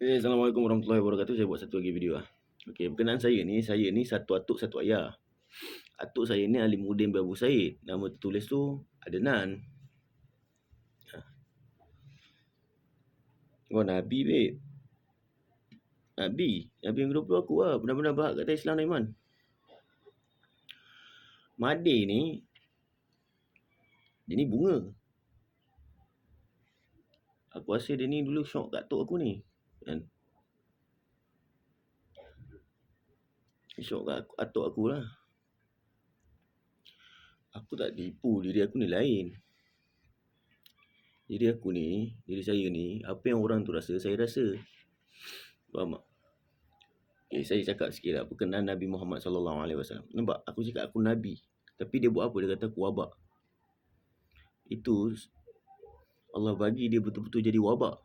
Assalamualaikum warahmatullahi wabarakatuh. Saya buat satu lagi video lah. Okey, berkenaan saya ni satu atuk satu ayah. Atuk saya ni Alimuddin bin Abu Said. Nama tertulis tu Adnan. Oh, Nabi babe. Nabi yang ke-20 aku lah. Benar-benar berhak kata Islam dan iman. Made ni, dia ni bunga. Aku rasa dia ni dulu syok kat atuk aku ni. Kan? Syok kat atuk aku lah. Aku tak tipu, diri aku ni lain. Diri saya ni, apa yang orang tu rasa, saya rasa. Faham tak? Okay, saya cakap sikit lah berkenaan Nabi Muhammad SAW. Nampak? Aku cakap aku Nabi. Tapi dia buat apa? Dia kata aku wabak. Itu Allah bagi dia betul-betul jadi wabak.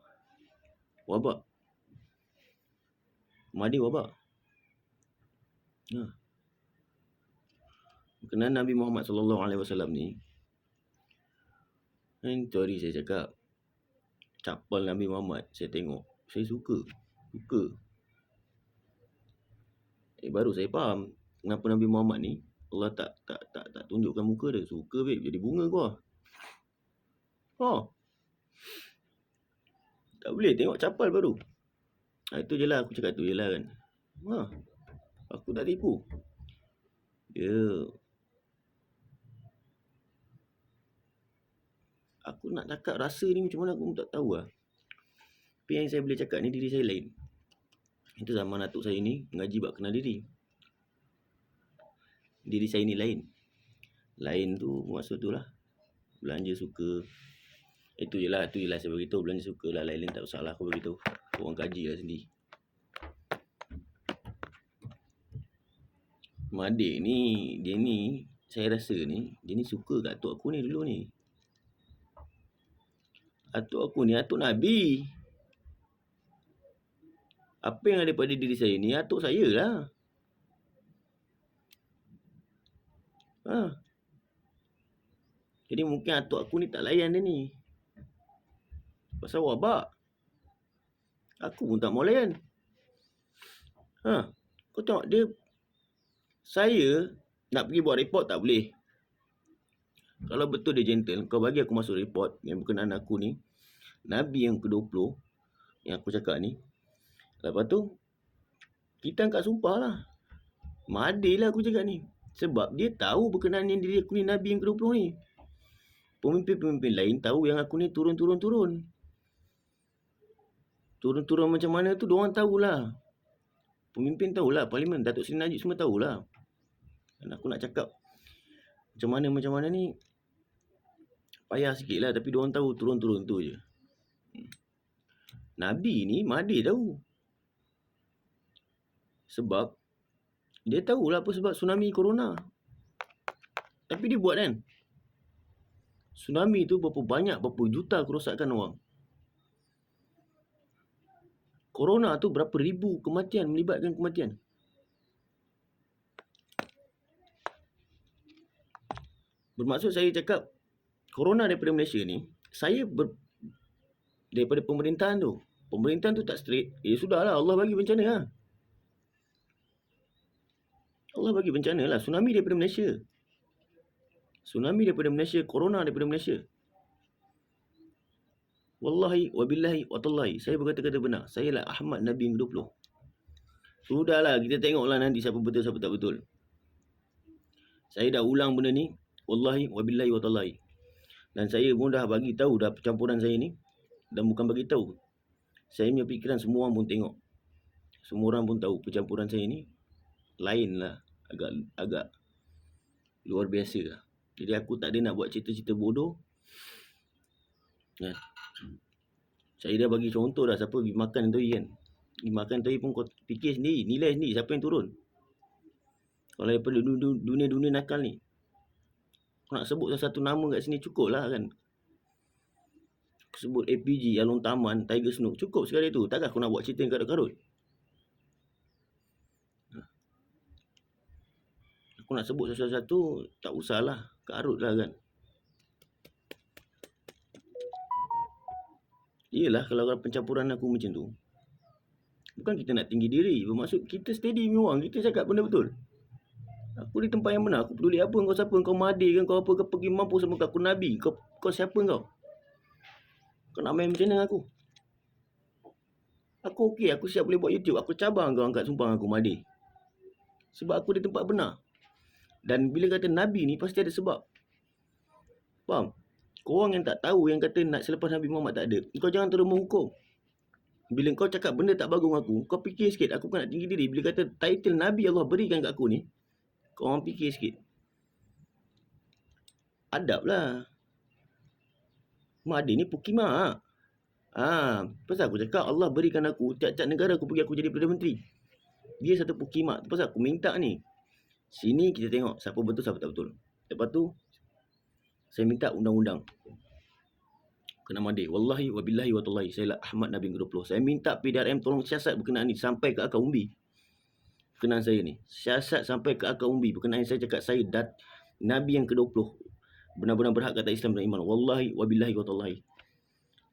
Wabak. Madi wabak. Berkenaan Nabi Muhammad SAW ni, sorry saya cakap. Capal Nabi Muhammad saya tengok. Saya suka. Baru saya faham kenapa Nabi Muhammad ni Allah tak tunjukkan muka dia. Suka babe, jadi bunga kau. Tak boleh tengok capal baru. Itu je lah aku cakap, tu je lah kan. Aku tak tipu. Aku nak cakap rasa ni macam mana aku tak tahu lah. Tapi yang saya boleh cakap ni, diri saya lain. Itu zaman atuk saya ni mengaji bab kenal diri. Diri saya ni lain. Lain tu maksud tu lah. Belanja suka. Itu je lah saya beritahu. Belanja suka lah. Lain-lain tak usah lah aku beritahu. Orang kaji lah sendiri. Madik ni, dia ni, saya rasa ni, dia ni suka kat atuk aku ni dulu ni. Atuk aku ni atuk Nabi. Apa yang ada pada diri saya ni, atuk saya lah. Jadi mungkin atuk aku ni tak layan dia ni. Pasal wabak. Aku pun tak mau layan. Kau tengok dia. Saya nak pergi buat report tak boleh. Kalau betul dia gentle, kau bagi aku masuk report yang berkenaan aku ni, Nabi yang ke-20 yang aku cakap ni. Lepas tu kita angkat sumpah lah. Madil lah aku cakap ni. Sebab dia tahu berkenaan yang diri aku ni Nabi yang ke-20 ni. Pemimpin-pemimpin lain tahu yang aku ni turun-turun. Turun-turun macam mana tu diorang tahulah. Pemimpin tahulah, parlimen, Datuk Seri Najib semua tahulah. Dan aku nak cakap macam mana ni payah sikit lah. Tapi diorang tahu turun-turun tu je. Nabi ni Mahdi tahu. Sebab dia tahulah apa sebab tsunami corona. Tapi dia buat kan. Tsunami tu berapa juta kerosakan orang. Corona tu berapa ribu kematian, melibatkan kematian. Bermaksud saya cakap corona daripada Malaysia ni, daripada pemerintahan tu. Pemerintahan tu tak straight. Sudahlah, Allah bagi bencana lah. Allah bagi bencana lah. Tsunami daripada Malaysia. Corona daripada Malaysia. Wallahi, wabillahi, watallahi. Saya berkata-kata benar. Saya lah Ahmad Nabi yang ke-20. Sudahlah, kita tengoklah nanti siapa betul, siapa tak betul. Saya dah ulang benda ni. Wallahi, wabillahi, watallahi. Dan saya pun dah bagi tahu dah percampuran saya ni. Dan bukan bagi tahu. Saya punya fikiran semua orang pun tengok. Semua orang pun tahu percampuran saya ni lain lah. Agak luar biasa lah. Jadi aku tak ada nak buat cerita-cerita bodoh. Saya dah bagi contoh dah. Siapa pergi makan tadi kan. Pergi makan tadi pun kau fikir sendiri. Nilai sendiri siapa yang turun. Kalau daripada dunia-dunia nakal ni. Aku nak sebut satu nama kat sini cukup lah kan. Aku sebut APG, Along Taman, Tiger Snook. Cukup sekali tu. Takkan aku nak buat cerita yang karut-karut. Aku nak sebut satu-satu, tak usahlah. Karut lah kan. Iyalah kalau pencampuran aku macam tu. Bukan kita nak tinggi diri. Bermaksud kita steady punya orang. Kita cakap benda betul. Aku di tempat yang benar. Aku peduli apa kau siapa. Kau Mahdi kan. Kau apa. Kau pergi mampu sama aku Nabi. Kau siapa kau? Kau nak main macam mana dengan aku? Aku okey. Aku siap boleh buat YouTube. Aku cabar kau angkat sumpah aku Mahdi. Sebab aku di tempat benar. Dan bila kata Nabi ni pasti ada sebab. Faham? Korang yang tak tahu, yang kata nak selepas Nabi Muhammad tak ada, kau jangan terus menghukum. Bila kau cakap benda tak bagus dengan aku, kau fikir sikit, aku bukan nak tinggi diri. Bila kata title Nabi Allah berikan kat aku ni, kau orang fikir sikit. Adab lah. Mahdi ni pukimak. Pasal aku cakap Allah berikan aku, tiap-tiap negara aku pergi aku jadi Perdana Menteri. Dia satu pukimak. Pasal aku minta ni. Sini kita tengok siapa betul, siapa tak betul. Lepas tu, saya minta undang-undang. Kena Mahdi. Wallahi wabillahi watallahi. Saya lah Ahmad Nabi ke-20. Saya minta PDRM tolong siasat berkenaan ni sampai ke akar umbi. Berkenaan saya ni. Siasat sampai ke akar umbi. Berkenaan saya cakap saya Nabi yang ke-20. Benar-benar berhak kata Islam dan iman. Wallahi wabillahi watallahi.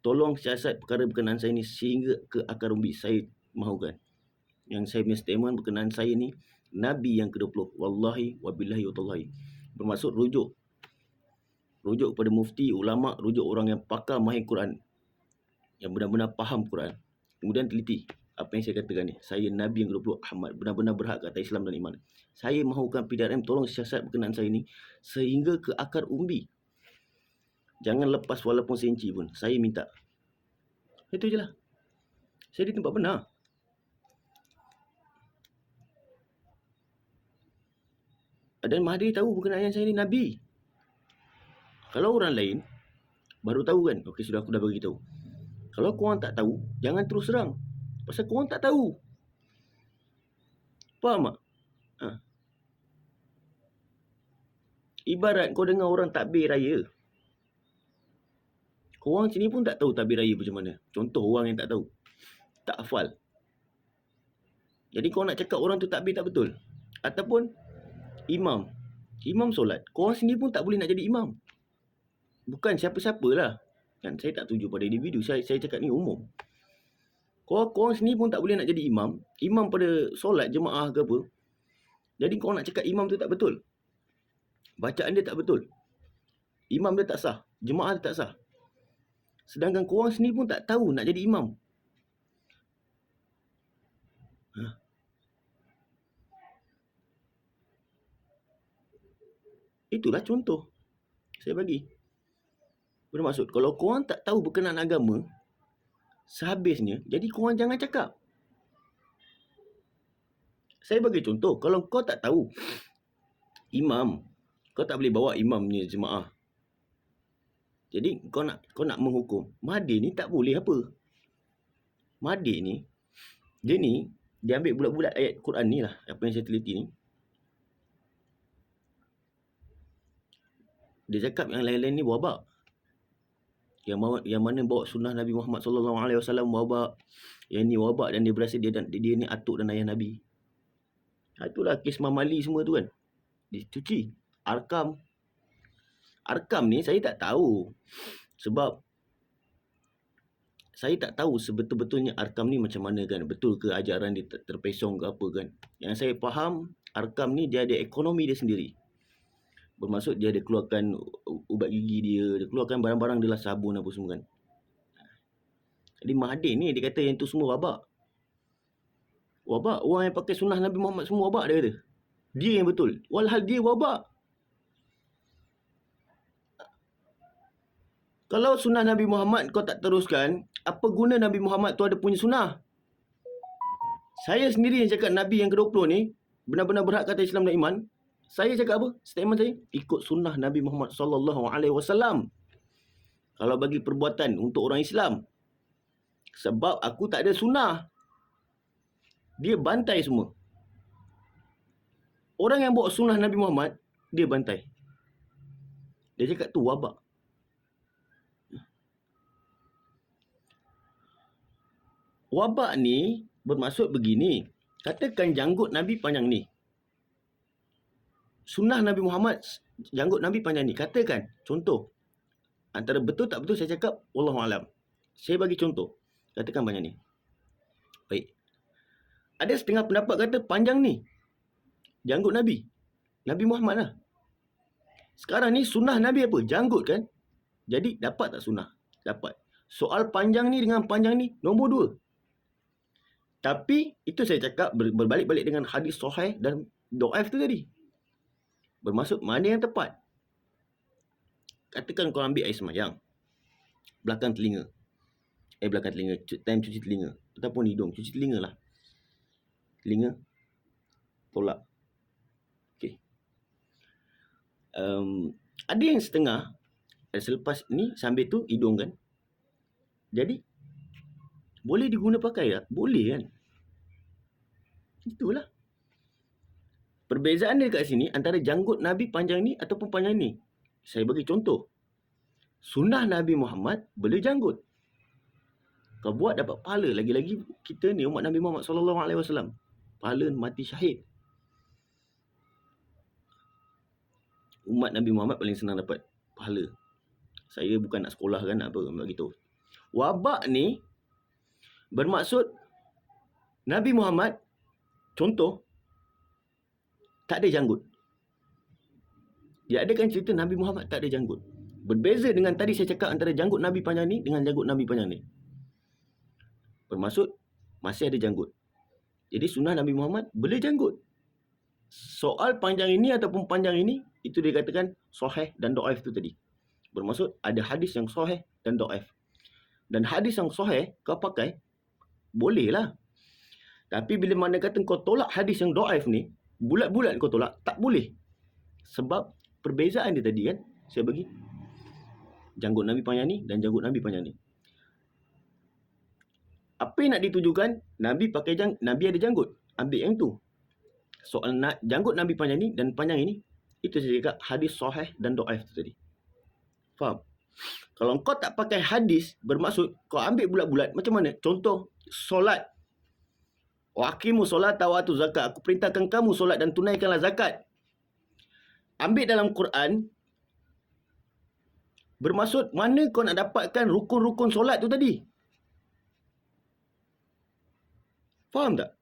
Tolong siasat perkara berkenaan saya ni sehingga ke akar umbi. Saya mahukan. Yang saya punya statement berkenaan saya ni Nabi yang ke-20. Wallahi wabillahi watallahi. Bermaksud rujuk kepada mufti, ulama, rujuk orang yang pakar mahir Quran, yang benar-benar faham Quran, kemudian teliti apa yang saya katakan ni. Saya Nabi yang ke-20 Ahmad, benar-benar berhak kata Islam dan iman. Saya mahukan PDRM tolong siasat berkenaan saya ni sehingga ke akar umbi. Jangan lepas walaupun seinci pun. Saya minta. Itu je lah. Saya di tempat benar. Dan Mahdi tahu berkenaan saya ni Nabi. Kalau orang lain baru tahu kan, okey sudah aku dah bagi tahu. Kalau korang tak tahu, jangan terus serang. Pasal korang tak tahu. Faham tak? Ibarat kau dengar orang takbir raya. Korang sini pun tak tahu takbir raya macam mana. Contoh orang yang tak tahu. Tak hafal. Jadi kau nak cakap orang tu takbir tak betul. Ataupun imam solat. Korang sini pun tak boleh nak jadi imam. Bukan siapa-siapalah. Kan saya tak tuju pada individu. Saya cakap ni umum. Korang sini pun tak boleh nak jadi imam. Imam pada solat jemaah ke apa. Jadi korang nak cakap imam tu tak betul. Bacaan dia tak betul. Imam dia tak sah. Jemaah dia tak sah. Sedangkan korang sini pun tak tahu nak jadi imam. Itulah contoh. Saya bagi. Bermaksud, kalau korang tak tahu berkenaan agama, sehabisnya, jadi korang jangan cakap. Saya bagi contoh, kalau kau tak tahu imam, kau tak boleh bawa imamnya jemaah. Jadi kau nak menghukum. Mahdi ni tak boleh apa. Mahdi ni, dia ambil bulat-bulat ayat Quran ni lah, apa yang saya teliti ni. Dia cakap yang lain-lain ni wabak. Yang mana bawa sunnah Nabi Muhammad SAW wabak. Yang ni wabak dan dia berasa dia ni atuk dan ayah Nabi. Itulah kes Mamali semua tu kan. Dicuci. Arkam ni saya tak tahu. Sebab saya tak tahu sebetul-betulnya Arkam ni macam mana kan. Betul ke ajaran dia terpesong ke apa kan. Yang saya faham, Arkam ni dia ada ekonomi dia sendiri. Bermaksud dia ada keluarkan ubat gigi dia keluarkan barang-barang dia lah, sabun apa semua kan. Jadi Mahdi ni dia kata yang tu semua wabak. Wabak, orang yang pakai sunnah Nabi Muhammad semua wabak dia kata. Dia yang betul. Walhal dia wabak. Kalau sunnah Nabi Muhammad kau tak teruskan, apa guna Nabi Muhammad tu ada punya sunnah? Saya sendiri yang cakap Nabi yang ke-20 ni benar-benar berhak kata Islam dan iman. Saya cakap apa? Statement saya, ikut sunnah Nabi Muhammad SAW. Kalau bagi perbuatan untuk orang Islam. Sebab aku tak ada sunnah. Dia bantai semua. Orang yang bawa sunnah Nabi Muhammad, dia bantai. Dia cakap tu wabak. Wabak ni bermaksud begini. Katakan janggut Nabi panjang ni. Sunnah Nabi Muhammad, janggut Nabi panjang ni. Katakan, contoh. Antara betul tak betul saya cakap, wallahualam. Saya bagi contoh. Katakan panjang ni. Baik. Ada setengah pendapat kata panjang ni janggut Nabi. Nabi Muhammad lah. Sekarang ni sunnah Nabi apa? Janggut kan? Jadi dapat tak sunnah? Dapat. Soal panjang ni dengan panjang ni nombor 2. Tapi itu saya cakap berbalik-balik dengan hadis sahih dan dhaif tu tadi. Bermaksud mana yang tepat? Katakan kau ambil air semayang belakang telinga. Belakang telinga, time cuci telinga ataupun hidung, cuci telinga lah. Telinga tolak. Okey. Ada yang setengah selepas ni sambil tu hidung kan. Jadi boleh diguna pakai tak? Boleh kan? Itulah. Perbezaan dia kat sini antara janggut Nabi panjang ni ataupun panjang ni. Saya bagi contoh. Sunnah Nabi Muhammad boleh janggut. Kau buat dapat pahala. Lagi-lagi kita ni umat Nabi Muhammad SAW. Pahala mati syahid. Umat Nabi Muhammad paling senang dapat pahala. Saya bukan nak sekolah kan, nak apa, begitu. Wabak ni bermaksud Nabi Muhammad, contoh, tak ada janggut. Dia adakan cerita Nabi Muhammad tak ada janggut. Berbeza dengan tadi saya cakap antara janggut Nabi panjang ni dengan janggut Nabi panjang ni. Bermaksud masih ada janggut. Jadi sunnah Nabi Muhammad boleh janggut. Soal panjang ini ataupun panjang ini, itu dikatakan sahih dan dhaif tu tadi. Bermaksud ada hadis yang sahih dan dhaif. Dan hadis yang sahih kau pakai, boleh lah. Tapi bila mana kata kau tolak hadis yang dhaif ni, bulat-bulat kau tolak, tak boleh. Sebab perbezaan dia tadi kan, saya bagi janggut Nabi panjang ni dan janggut Nabi panjang ni. Apa yang nak ditujukan? Nabi ada janggut. Ambil yang tu. Soal janggut Nabi panjang ni dan panjang ini, itu saya cakap hadis sahih dan dhaif tu tadi. Faham? Kalau kau tak pakai hadis, bermaksud kau ambil bulat-bulat, macam mana? Contoh, solat. Wa aqimu solata wa atu zakat. Aku perintahkan kamu solat dan tunaikanlah zakat. Ambil dalam Quran, bermaksud mana kau nak dapatkan rukun-rukun solat tu tadi? Faham tak?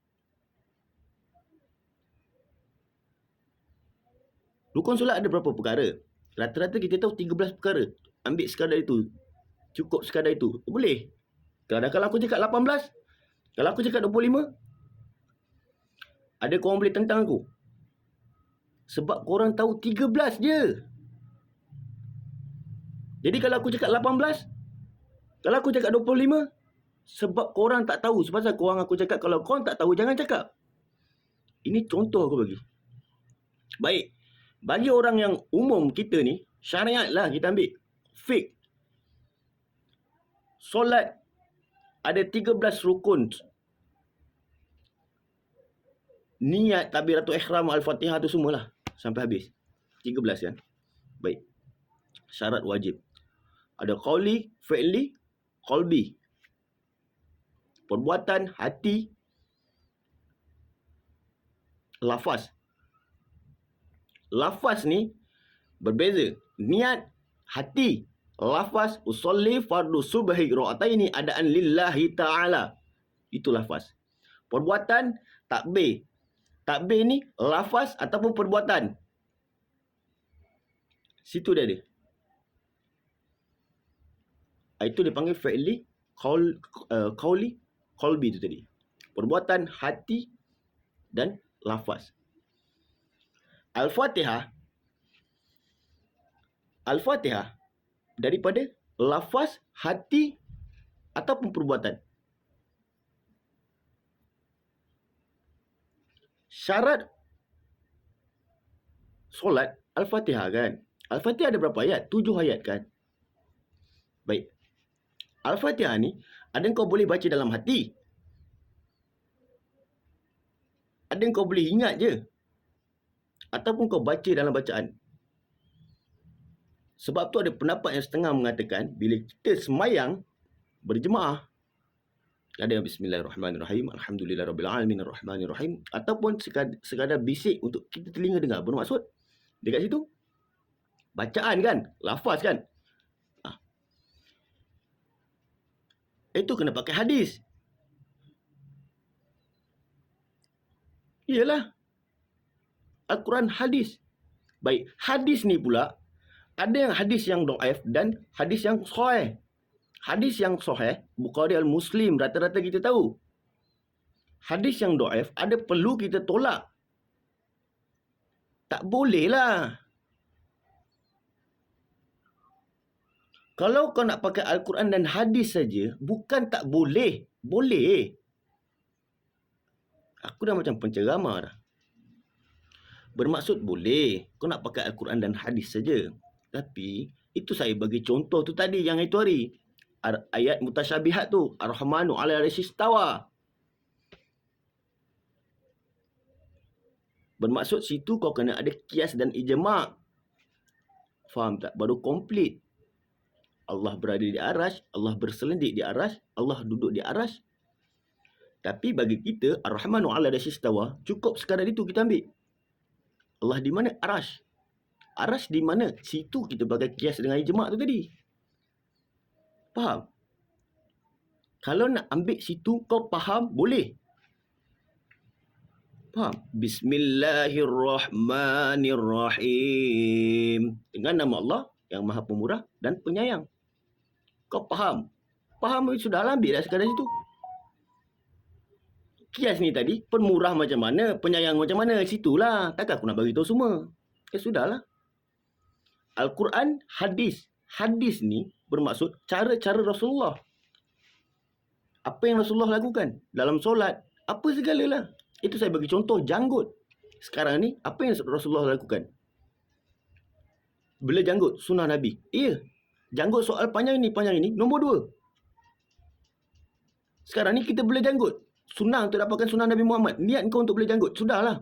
Rukun solat ada berapa perkara? Rata-rata kita tahu 13 perkara. Ambil sekadar itu. Cukup sekadar itu. Boleh. Kalau aku cakap 18, kalau aku cakap 25, ada korang boleh tentang aku. Sebab korang tahu 13 je. Jadi kalau aku cakap 18, kalau aku cakap 25, sebab korang tak tahu. Sebab korang aku cakap, kalau korang tak tahu, jangan cakap. Ini contoh aku bagi. Baik. Bagi orang yang umum kita ni, syariat lah kita ambil. Fiqh. Solat ada 13 rukun. Niat, takbiratul ihram, al-fatihah tu semualah. Sampai habis. 13 kan. Baik. Syarat wajib. Ada qauli, fi'li, qalbi. Perbuatan, hati, lafaz. Lafaz ni berbeza. Niat, hati, lafaz, usolli fardu subhi ra'ataini adaan lillahi ta'ala. Itu lafaz. Perbuatan, takbir. Takbir ni lafaz ataupun perbuatan. Situ dia ada. Itu dipanggil fi'li, qauli, qalbi tu tadi. Perbuatan, hati dan lafaz. Al-Fatihah daripada lafaz, hati ataupun perbuatan. Syarat solat Al-Fatihah kan. Al-Fatihah ada berapa ayat? 7 ayat kan. Baik. Al-Fatihah ni ada yang kau boleh baca dalam hati. Ada yang kau boleh ingat je. Ataupun kau baca dalam bacaan. Sebab tu ada pendapat yang setengah mengatakan bila kita semayang berjemaah, ada bismillahirrahmanirrahim, alhamdulillahirabbil arrahmanirrahim, ataupun sekadar bisik untuk kita telinga dengar. Bermaksud dekat situ bacaan kan, lafaz kan. Itu kena pakai hadis. Ialah Al-Quran, hadis. Baik, hadis ni pula ada yang hadis yang dhaif dan hadis yang sahih. Hadis yang sahih, Bukhari Al-Muslim, rata-rata kita tahu. Hadis yang dhaif ada perlu kita tolak. Tak boleh lah. Kalau kau nak pakai Al-Quran dan hadis saja, bukan tak boleh. Boleh. Aku dah macam penceramah dah. Bermaksud boleh. Kau nak pakai Al-Quran dan hadis saja. Tapi, itu saya bagi contoh tu tadi yang itu hari. Ayat mutasyabihat tu. Ar-Rahmanu ala arsyis istawa. Bermaksud situ kau kena ada kias dan ijma'. Faham tak? Baru komplit. Allah berada di arasy, Allah berselendik di arasy, Allah duduk di arasy. Tapi bagi kita, Ar-Rahmanu ala arsyis istawa, cukup sekadar itu kita ambil. Allah di mana? Arasy. Arasy di mana? Situ kita pakai kias dengan ijma' tu tadi. Faham? Kalau nak ambil situ kau faham, boleh. Faham? Bismillahirrahmanirrahim. Dengan nama Allah yang Maha Pemurah dan Penyayang. Kau faham? Faham sudahlah, ambil dah sekadar situ. Kias ni tadi, pemurah macam mana, penyayang macam mana, situlah. Takkan aku nak bagi tahu semua. Sudahlah. Al-Quran, hadis. Hadis ni bermaksud cara-cara Rasulullah. Apa yang Rasulullah lakukan dalam solat, apa segalalah. Itu saya bagi contoh janggut. Sekarang ni, apa yang Rasulullah lakukan? Bela janggut, sunnah Nabi. Ya. Janggut soal panjang ini, nombor 2. Sekarang ni kita bela janggut. Sunnah untuk dapatkan sunnah Nabi Muhammad. Niat kau untuk bela janggut. Sudahlah.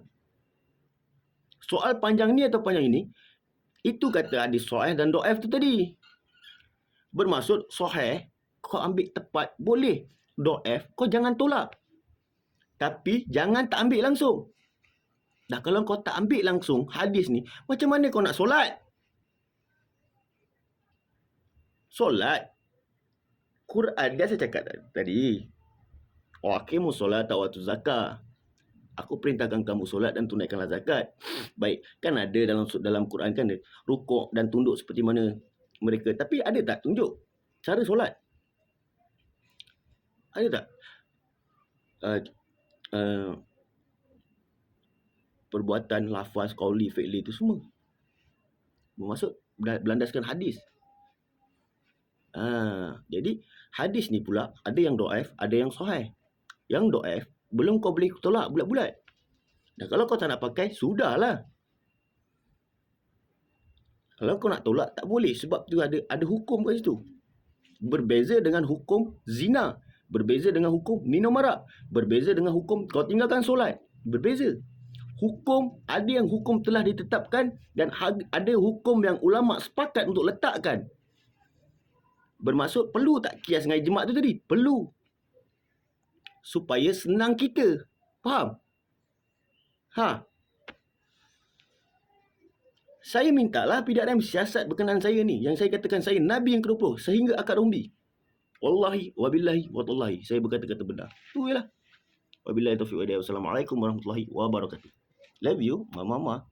Soal panjang ni atau panjang ini, itu kata hadis sahih dan dhaif tu tadi. Bermaksud sahih, kau ambil tepat, boleh. Dhaif, kau jangan tolak. Tapi, jangan tak ambil langsung. Dah kalau kau tak ambil langsung hadis ni, macam mana kau nak solat? Solat. Quran, dia saya cakap tadi. Aqimus solata wa atuz zakah. Aku perintahkan kamu solat dan tunaikanlah zakat. Baik, kan ada dalam Quran kan rukuk dan tunduk seperti mana mereka. Tapi ada tak tunjuk cara solat? Ada tak? Perbuatan, lafaz, qauli, fi'li itu semua. Bermaksud berlandaskan hadis. Jadi hadis ni pula ada yang dhaif, ada yang sahih. Yang dhaif belum kau boleh tolak bulat-bulat. Dan kalau kau tak nak pakai, sudahlah. Kalau kau nak tolak, tak boleh. Sebab tu ada hukum kat situ. Berbeza dengan hukum zina. Berbeza dengan hukum minum arak. Berbeza dengan hukum kau tinggalkan solat. Berbeza. Hukum, ada yang hukum telah ditetapkan dan ada hukum yang ulama sepakat untuk letakkan. Bermaksud perlu tak kias dengan ijma' tu tadi? Perlu. Supaya senang kita. Faham? Saya mintalah PDRM siasat berkenaan saya ni. Yang saya katakan saya Nabi yang ke-20 sehingga akar umbi. Wallahi wabillahi watallahi. Saya berkata-kata benar. Tu ialah. Wabillahi taufiq wa hidayah. Wassalamualaikum warahmatullahi wabarakatuh. Love you, mama.